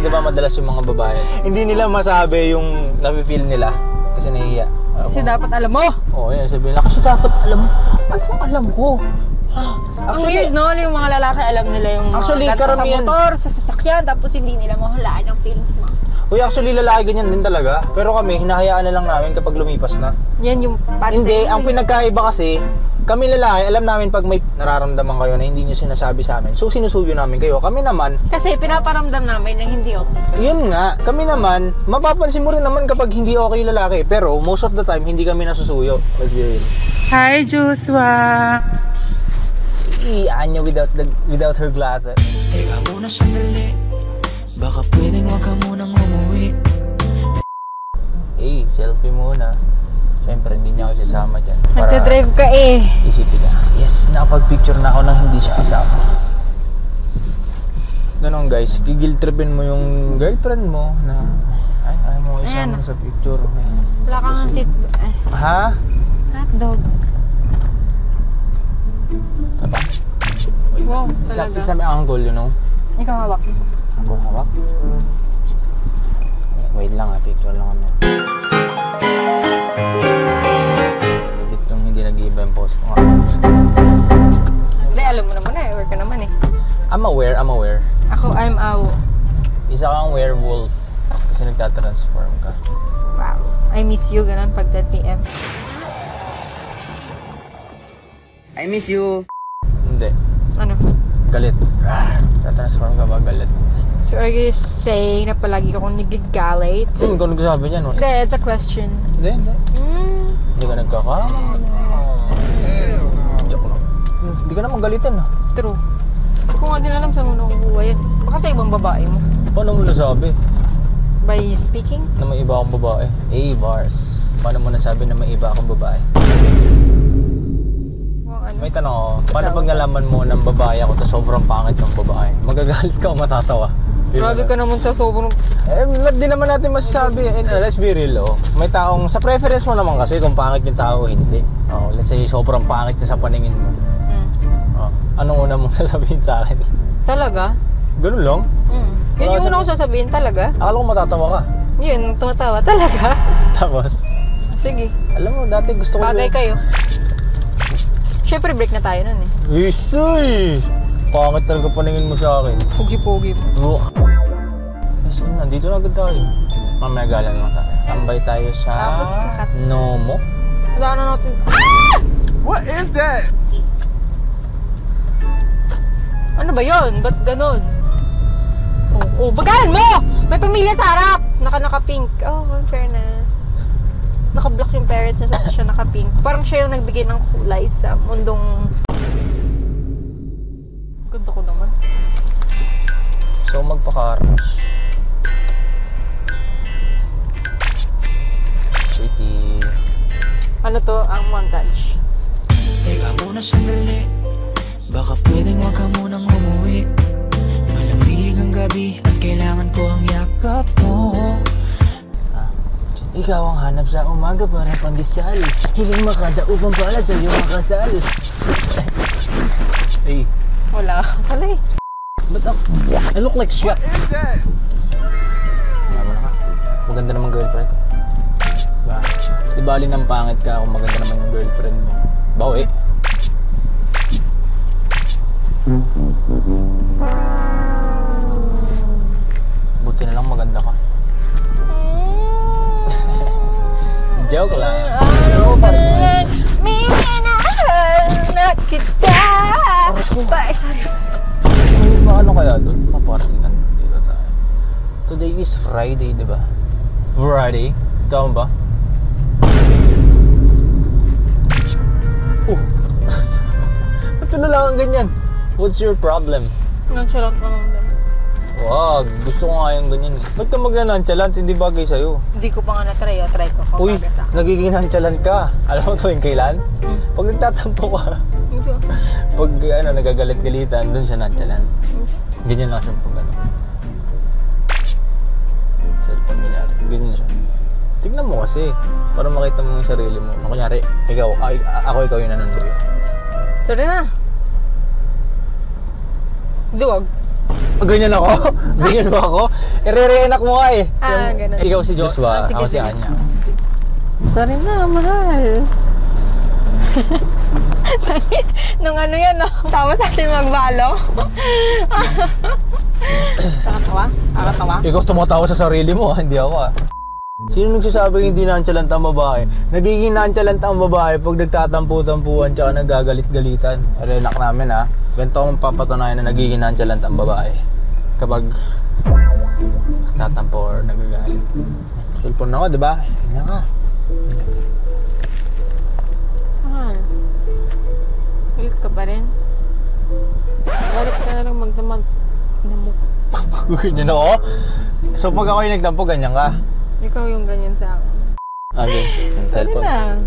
di ba madalas yung mga babae, hindi nila masabi yung nafe-feel nila kasi nahihiya. Kasi dapat alam mo. Oo, yan sabihin nila. Kasi dapat alam mo. Anong alam ko? Actually, ang weird, no? Yung mga lalaki alam nila yung mga karamihan sa motor, sa sasakyan, tapos hindi nila mahulaan ang feelings mo. Uy, actually, lalaki ganyan din talaga. Pero kami, hinahayaan na lang namin kapag lumipas na. Yan yung hindi, ang pinagkaiba kasi, kami lalaki, alam namin pag may nararamdaman kayo na hindi nyo sinasabi sa amin. So, sinusuyo namin kayo. Kami naman... Kasi pinaparamdam namin na hindi okay. Yun nga, kami naman, mapapansin mo rin naman kapag hindi okay lalaki. Pero, most of the time, hindi kami nasusuyo. Let's be real. Hi, Joshua! Anya without her glasses. Teka muna sandali, baka pwedeng wag ka munang umuwi. Selfie muna. Siyempre, hindi niya ako sasama dyan. Nagdadrive ka eh. Isipin na, yes, nakapag-picture na ako nang hindi siya kasama. Ganon guys, gigil-tripin mo yung girlfriend mo na ayaw mo isama sa picture. Wala kang seat. Ha? Hotdog. Tapa. Wow, talaga. It's an angle, you know? Ikaw hawak. Ako hawak? Wait lang picture lang kami. Legit yung hindi nag-iiba yung post ko nga. Hindi, alam mo naman eh. Work ka naman eh. I'm aware. Ako, I'm out. Isa kang werewolf kasi nagtatransform ka. Wow. I miss you, ganun, pag 10 PM. I miss you. Hindi. Ano? Galit. Tatransform ka ba galit? So are you saying na palagi ka kong nagigalit? Ikaw nagsasabi niyan, no? Hindi, it's a question. Hindi. Hindi ka Joke lang. Hindi ka naman galitan, ha? True. Hindi ko nga din alam saan mo nakukuha yan. Baka sa ibang babae mo. Paano mo nasabi? By speaking? Na may iba akong babae. Bars. Paano mo nasabi na may iba akong babae? May tanong ako, paano pag nalaman mo ng babae ako tapos sobrang pangit ng babae? Magagalit ka o matatawa? Grabe ka naman sa sobrang... Di naman natin masasabi. Let's be real, May taong, sa preference mo naman kasi kung pangit yung tao o hindi. Let's say sobrang pangit na sa paningin mo. Anong una mong sasabihin sa akin? Talaga? Ganun lang? Yun yung una ko sasabihin talaga. Akala ko matatawa ka. Yun, tumatawa talaga. Tapos? Sige. Alam mo, dati gusto ko... Bagay kayo. Siyempre break na tayo nun eh. Isoy! Pangit talaga paningin mo sa akin. Pugi-pugi mo. Yes, nandito na agad tayo. Mamaya galan lang tayo. Tambay tayo sa... Nomo? Wala na natin... What is that? Ano ba yun? Ba't ganun? Bagalan mo! May pamilya sa harap! Naka-pink. Oh, in fairness. Naka-block yung parents niya, siya naka-pink. Parang siya yung nagbigay ng kulay sa mundong... Ganda ko naman. So, magpaka-rush. Sweetie. Ano to? Ang montage. Teka muna sandali, baka pwedeng wag ka munang umuwi. Malamig ang gabi at kailangan ko ang yakap mo. Ikaw ang hanap sa umaga para pandesal. Hiling makada upang pala sa iyong makasal. Hey. Wala ka pala eh. Ba't I look like shit. What is that? Tama na ka. Maganda naman girlfriend ko. Diba? Di bali ng pangit ka kung maganda naman yung girlfriend mo. Bawi. Buti na lang maganda ka. Joke lang. Ano pa lang minahal na kita. Sorry. Ano kaya doon? Mapartingan dito tayo. Today is Friday, di ba? Friday? Tama ba? Ba't na lang ang ganyan? What's your problem? Nonchalant naman din. Wag, gusto ko nga yung ganyan eh. Ba't ka magna-nonchalant? Hindi bagay sa'yo. Hindi ko pa nga na-try. Try ko. Uy, nagiging nonchalant ka. Alam mo ito yung kailan? Pag nagtatampo ka. Pag nagagalit-galitan, dun siya nonchalant. Ganyan lang siya pag cellphone nila. Ganyan siya. Tignan mo kasi. Para makita mo yung sarili mo. Kunyari, ikaw yung nanonood. Sorry na. Duwag. Ganyan ako? Ganyan ba ako? I-re-reenact mo nga eh. Ganun. Ikaw si Joshua, Sige, ako si sige. Anya. Sorry na, mahal. Nung ano yan, no? Tama sa atin magbalo. Nakakatawa? Ikaw tumatawa sa sarili mo, hindi ako ah. Sino nagsasabing hindi nonchalant ang babae? Nagiging nonchalant ang babae pag nagtatampu-tampuan tsaka nagagalit-galitan. Renak namin ah. Ganito akong papatunayan na nagiging nonchalant ang babae. Kapag nagtatampo or nagagalit. Cellphone ako, di ba? Ganyan ka. Mahal. Galit ka ba rin? Galit ka na lang magdamag. Namuk. Ganyan ako? So pag ako yung nagtampo, ganyan ka? Ikaw yung ganyan sa akin. Okay, yung Sorry cellphone. na.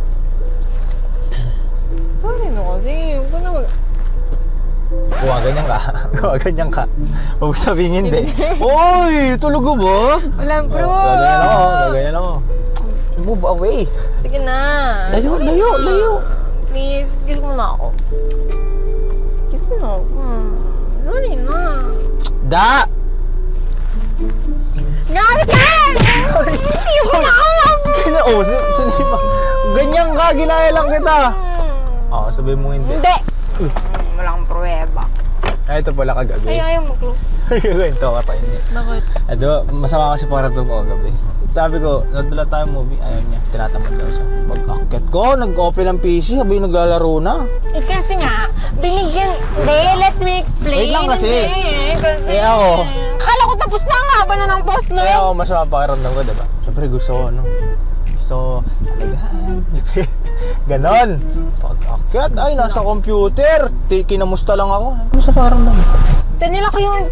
Sorry na kasi. Huwag ka na mag... Ganyan ka. Ganyan ka. Huwag mo sabihin hindi. Uy! Tulog ko ba? Walang proof. Ganyan ako. Ganyan ako. Move away. Sige na. Layo, Sorry layo, na. layo. Please, kiss mo na ako. Kiss mo na ako. Sorry na. Da! Ngari ka! Hindi mo na ako lang. Sinima. Ganyan ka, ginaya lang kita. Oo, sabihin mo hindi. Hindi. Walang pruweba. Ay, ito pala kagabi. Ayaw mo, Ito ka pa yun. Bakit? Ito, masama kasi para ito ko kagabi. Sabi ko, nadala tayo movie. Ayaw niya, tinatamad daw siya. Pag-akit ko, nag-open ang PC, sabi yung naglalaro na. Eh kasi nga, binigyan... Hindi, let me explain. Wait lang kasi. Hindi, kasi... Eh ako. Kala ko tapos na nga ba na ng post no? Kaya ako masama pakiramdam ko, diba? Siyempre gusto ko, ano? Gusto ko, alagaan. Ganon. Pag-akyat, ay, nasa computer. Kinamusta lang ako. Ano sa pakiramdam? Tinila ko yung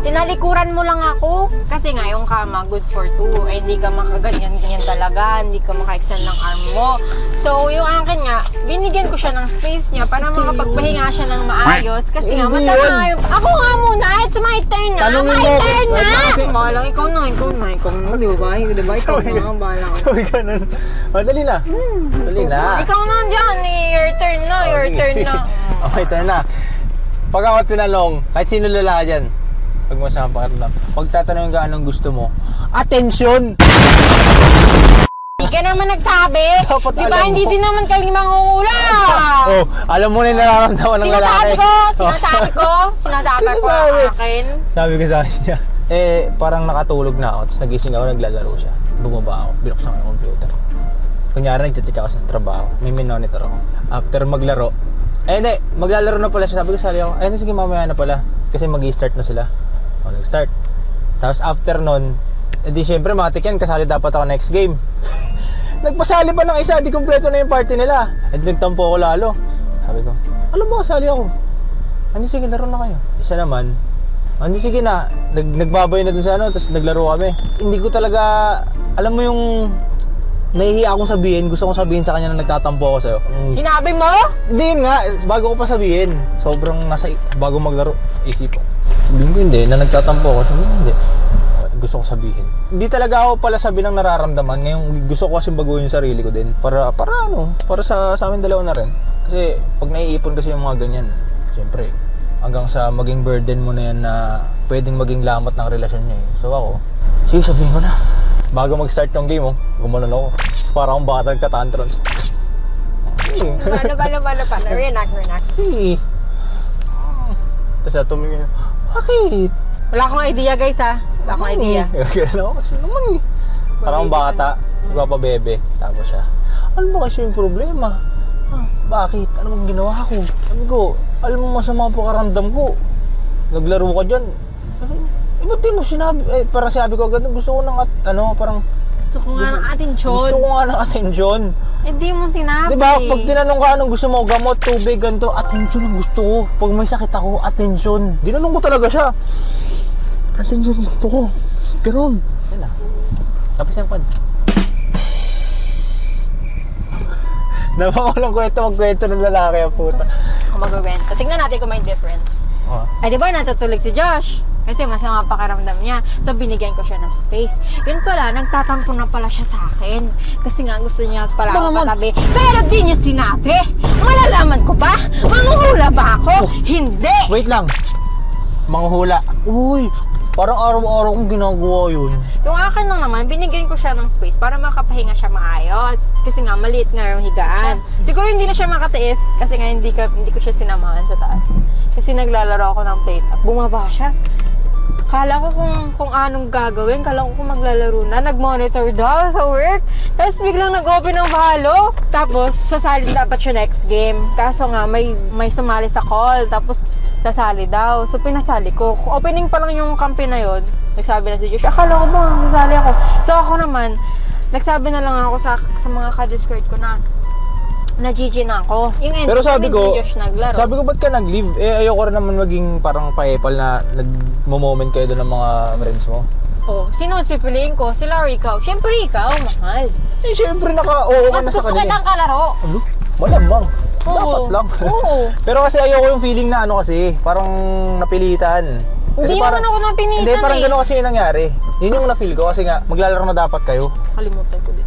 tinalikuran mo lang ako. Kasi nga yung kama, good for two. Ay, hindi ka makaganyan-ganyan talaga. Hindi ka maka-extend ng arm mo. So, yung akin nga, binigyan ko siya ng space niya para makapagpahinga siya ng maayos. Kasi nga, Hindi masama yun. yung... Ako nga muna, it's my turn na. Tanungin My mo. turn na! Kasi- Malang, ikaw na. Di ba? Ikaw na, bahala ka. Sabi ganon. Madali na. Dali na. Ikaw na dyan eh. Your turn na. Oh, Your sige, turn sige. na. Okay, turn na. Pag ako tinanong, kahit sino lalaki dyan, pag masama pakiramdam, pag tatanungin ka anong gusto mo, atensyon! Hindi ka naman nagsabi. Dapat Di ba alam hindi mo. din naman kami mangungula. Oh, alam mo na yung nararamdaman ng lalaki. Sinasabi ko Sinasabi. akin. Sabi ko sa kanya, parang nakatulog na ako, tapos nagising ako, naglalaro siya. Bumaba ako, binuksan ko yung computer. Kunyari, nag-check ako sa trabaho, may monitor ako. After maglaro, hindi, maglalaro na pala siya. Sabi ko sa ako, sige mamaya na pala. Kasi mag-i-start na sila. O, nag-start. Tapos after nun, di syempre matik yan, kasali dapat ako next game. Nagpasali pa ng isa, di kompleto na yung party nila. Nagtampo ako lalo. Sabi ko, alam mo, kasali ako. Sige, laro na kayo. Isa naman, sige na, nagbabay na dun sa tapos naglaro kami. Hindi ko talaga, alam mo yung nahihiya akong sabihin, gusto kong sabihin sa kanya na nagtatampo ako sa'yo. Sinabi mo? Hindi yun nga, bago ko pa sabihin, sobrang bago maglaro, isip ko. Sabihin ko hindi, na nagtatampo ako, sabihin ko hindi. Gusto ko sabihin. Hindi talaga ako pala sabi ng nararamdaman, ngayon gusto ko kasi baguhin yung sarili ko din. Para sa amin dalawa na rin. Kasi pag naiipon kasi yung mga ganyan, siyempre, hanggang sa maging burden mo na yan na pwedeng maging lamat ng relasyon niya eh. So ako, sige sabihin ko na. Bago mag-start yung game, gumanon ako. Tapos parang akong bata nagtatantrons. Paano? React. Sige. Tapos tumingin, bakit? Wala akong idea guys ha. Wala akong idea. Gano'n ako kasi naman eh. Parang akong bata, nagpapabebe. Tapos siya, ano ba kasi yung problema? Bakit? Ano bang ginawa ko? Sabi ko, alam mo masama po karamdam ko. Naglaro ka dyan. Ba't di mo sinabi? Parang sinabi ko agad, gusto ko ng parang... Gusto ko nga ng atensyon. Gusto ko nga ng atensyon. Hindi mo sinabi. Diba, pag tinanong ka anong gusto mo, gamot, tubig, ganito, atensyon ang gusto ko. Pag may sakit ako, atensyon. Ginanong ko talaga siya. Atensyon ang gusto ko. Ganon. Yan na. Tapos yung kwento. Napakulang kwento, magkwento ng lalaki ang puta. Ako magkwento. Tingnan natin kung may difference. Oh. Ay, di ba natutulog si Josh? Kasi masama pakiramdam niya. So, binigyan ko siya ng space. Yun pala, nagtatampo na pala siya sa akin. Kasi nga gusto niya pala ako patabi. Pero di niya sinabi. Malalaman ko ba? Manghuhula ba ako? Hindi! Wait lang. Manghuhula. Uy, parang araw-araw kong ginagawa yun. Yung akin lang naman, binigyan ko siya ng space para makapahinga siya maayos. Kasi nga, maliit nga yung higaan. Siguro hindi na siya makatiis kasi nga hindi ko siya sinamahan sa taas. Kasi naglalaro ako ng plate at bumaba siya. Kala ko kung anong gagawin. Kala ko kung maglalaro na. Nag-monitor daw sa work. Tapos biglang nag-open ng palo. Tapos sasali dapat siya next game. Kaso nga may sumali sa call. Tapos sasali daw. So pinasali ko. Opening pa lang yung kampi na yun. Nagsabi na si Josh, akala ko ba sasali ako. So ako naman, nagsabi na lang ako sa mga ka-discord ko na GG na ako. Yung end, pero sabi ko, ba't ka nag-leave? Eh, ayoko rin naman maging parang paepal na nag-moment kayo doon ng mga friends mo. Oh, sino mas pipiliin ko? Sila or ikaw? Siyempre ikaw, mahal. Eh, siyempre naka-oo ka na sa kanila. Mas gusto kitang kalaro. Ano? Malamang. Oo. Dapat lang. Oo. Pero kasi ayoko yung feeling na ano kasi, parang napilitan. Kasi Hindi naman ako napinitan. Hindi, parang gano'n kasi yung nangyari. Yun yung na-feel ko kasi nga, maglalaro na dapat kayo. Nakalimutan ko din.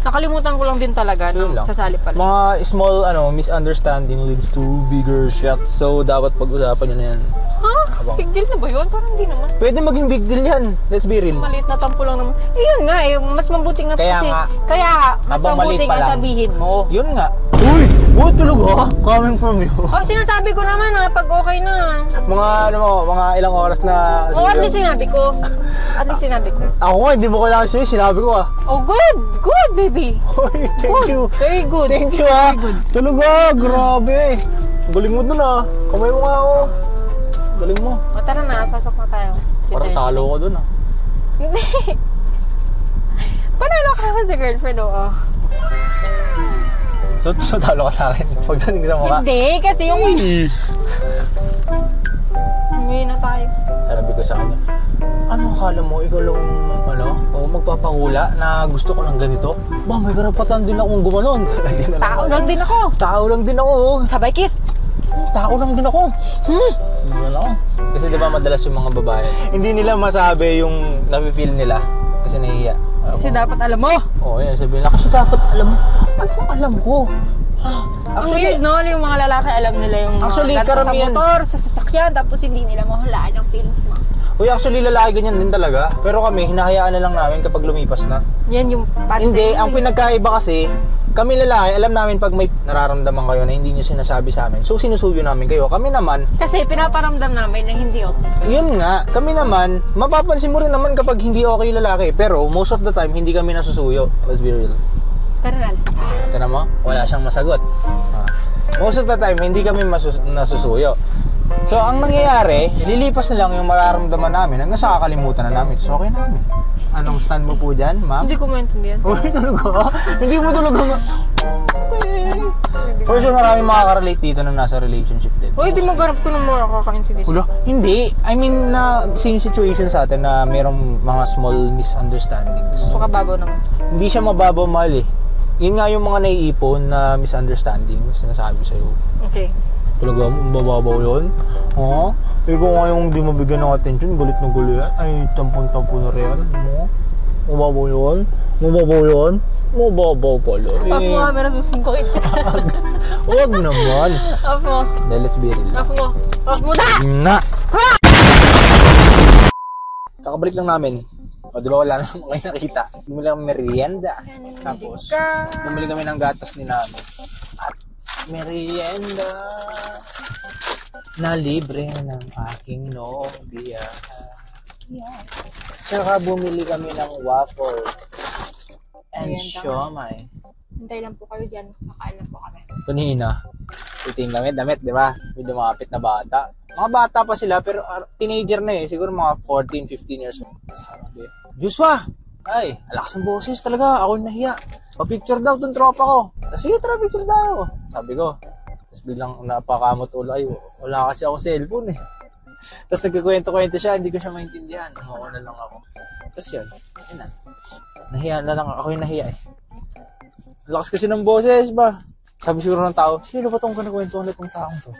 Nakalimutan ko lang din talaga nung sasali pala siya. Mga small misunderstanding leads to bigger shots. So, dapat pag-usapan nyo na yan. Ha? Big deal na ba yun? Parang hindi naman. Pwede maging big deal yan. Let's be real. Maliit na tampo lang naman. Eh, yun nga eh. Mas mabuti nga kasi. Kaya mas mabuti nga sabihin mo. Yun nga. Uy! What talaga? Coming from you. Oh, sinasabi ko naman ha, pag okay na. Mga ilang oras na... Oh, at least sinabi ko. At least sinabi ko. Ako nga, hindi mo kailangan siya. Sinabi ko Oh, good! Good, baby! Uy, thank you. Very good. Thank you Very good. Talaga, grabe. Galing mo dun Kamay mo nga ako. Galing mo. O, tara na, pasok na tayo. Parang talo ko dun Hindi. Panalo ka naman sa girlfriend So talo ka sa akin pagdating sa mukha. Hindi, kasi yung... Umuwi na tayo. Sabi ko sa kanya, ano akala mo, ikaw lang, magpapahula na gusto ko ng ganito? Ba, may karapatan din akong gumanon. Tao lang din ako. Tao lang din ako. Sabay kiss. Tao lang din ako. Kasi diba madalas yung mga babae, hindi nila masabi yung nafe-feel nila kasi nahihiya. Kasi dapat alam mo. Oo, yan. Sabihin na, kasi dapat alam mo. Anong alam ko? Ang weird, no? Yung mga lalaki, alam nila yung mga karamihan sa motor, sa sasakyan, tapos hindi nila mahulaan ang feelings mo. Uy, actually, lalaki ganyan din talaga. Pero kami, hinahayaan na lang namin kapag lumipas na. Yan yung... Hindi, ang pinagkaiba kasi, kami lalaki, alam namin pag may nararamdaman kayo na hindi nyo sinasabi sa amin. So, sinusuyo namin kayo. Kami naman... Kasi pinaparamdam namin na hindi okay. Yun nga, kami naman, mapapansin mo rin naman kapag hindi okay lalaki. Pero, most of the time, hindi kami nasusuyo. Let's be real. Pero nalis na. Tara mo, wala siyang masagot. Most of the time, hindi kami nasusuyo. So, ang nangyayari, lilipas na lang yung mararamdaman namin hanggang sa kakalimutan na namin. So, okay na kami. Anong stand mo po dyan, ma'am? Hindi ko maintindihan. Uy, talaga? Hindi mo talaga okay. For sure, maraming makaka-relate dito na nasa relationship din. Uy, di maganap ko ng mga kakaintindihan. Wala, hindi. I mean, na same situation sa atin na mayroong mga small misunderstandings. So, kababaw naman. Hindi siya mababaw, mahal eh. Yun nga yung mga naiipon na misunderstandings sinasabi sa'yo. Okay. Talaga, mababaw yun? Oo? Ikaw nga yung di mabigyan ng attention, galit na galit. Ay, tampon-tampo na rin. Mababaw yun? Mababaw yun? Mababaw pala. Off mo, meron susuntukin kita. Huwag naman. Off mo. Dahil let's be real. Off mo. Off mo Na! na! Kakabalik lang namin. O, di ba wala naman kayo nakita? Bumili kami merienda. Tapos, bumili kami ng gatas ni namin. At merienda na libre ng aking nobya. Tsaka bumili kami ng waffle and siomay. Hintay lang po kayo dyan. Kakain lang po kami. Kanina, titing kami, damit, di ba? May lumapit na bata. Mga bata pa sila, pero teenager na eh. Siguro mga 14, 15 years old. Sabi, Joshua! Ay, alakas ang boses talaga. Ako nahiya. Pa-picture daw itong tropa ko. Sige, tara, picture tayo. Sabi ko. Tapos biglang napakamot ulo. Ay, wala kasi ako cellphone eh. Tapos nagkikwento-kwento siya. Hindi ko siya maintindihan. Umuuna lang ako. Tapos yun. Ayun na. Nahiya na lang. Ako yung nahiya eh. Lakas kasi ng boses ba? Sabi siguro ng tao, sino ba itong kinakwentuhan na itong taong to?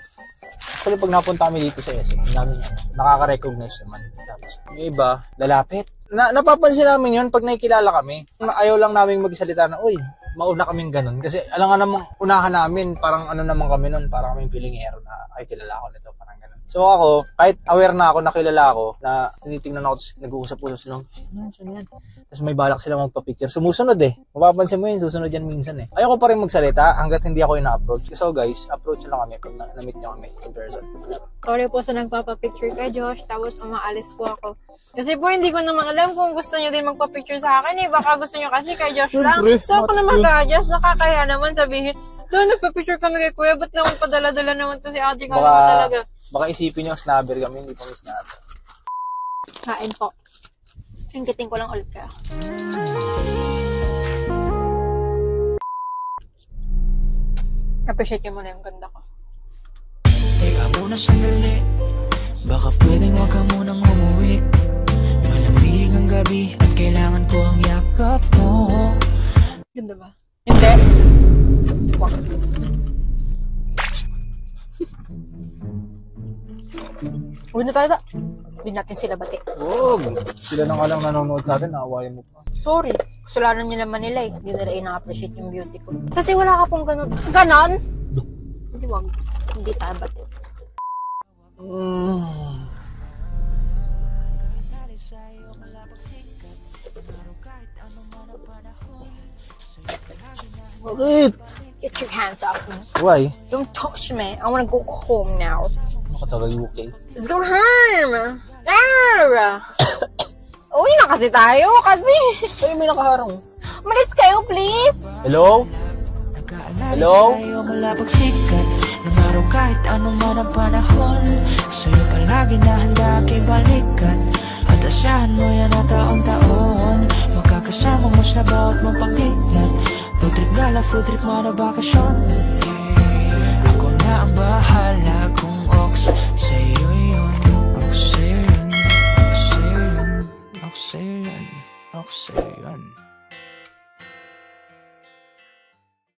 Actually, pag napunta kami dito sa SM, namin nakaka-recognize naman. Tapos, yung iba, lalapit. Napapansin namin yun pag nakikilala kami. Ayaw lang namin magsalita na, uy, mauna kaming ganun. Kasi alam nga namang unahan namin, parang ano naman kami nun, parang kaming pilingero na, ay, kilala ko nito, parang ganun. So ako, kahit aware na ako, nakilala ako, na tinitingnan ako, nag-uusap-usap sila, sino yan? Tapos may balak sila magpa-picture. Sumusunod eh. Mapapansin mo yun, susunod yan minsan eh. Ayoko pa rin magsalita hanggat hindi ako ina-approach. So guys, approach lang kami pag na-meet nyo kami in person. Sorry po sa nagpapapicture kay Josh, tapos umaalis po ako. Kasi po hindi ko naman alam kung gusto nyo din magpa-picture sa akin eh. Baka gusto nyo kasi kay Josh lang. So ako na mag-adjust, nakakaya naman sabihin, doon nagpa-picture kami kay Kuya, ba't naman padala-dala naman to si ate ko naman talaga. Baka isipin nyo, snabber kami, hindi pa may snabber. Kain po. Ingkitin ko lang ulit kayo. Appreciate nyo muna yung ganda ko. Teka muna sandali, baka pwedeng wag ka munang umuwi. Malamig ang gabi at kailangan ko ang yakap mo. Ganda ba? Hindi. Wag. Uwi na tayo da. Hindi natin sila bati. Huwag! Sila na nga lang nanonood sa atin, naawain mo pa. Sorry. Kasalanan nyo naman nila eh. Hindi nila ina-appreciate yung beauty ko. Kasi wala ka pong ganon. Ganon? Hindi wag. Hindi tayo bati. Bakit? Get your hands off me. Why? Don't touch me. I wanna go home now. Makatagal UK. Let's go home! There! Uwi na kasi tayo kasi. Ay, may nakaharang. Malis kayo, please. Hello? Hello? Sa'yo malapagsikat ng araw kahit anong man ang panahon. Sa'yo palagi na handa kay balikat. At asahan mo yan na taong-taon. Magkakasama mo sa bawat mong pagtingat. Food trip gala, food trip man o bakasyon. Ako na ang bahala kung ox sa'yo yun. Ako sa'yo yun. Ako sa'yo yun. Ako sa'yo yun. Ako sa'yo yun.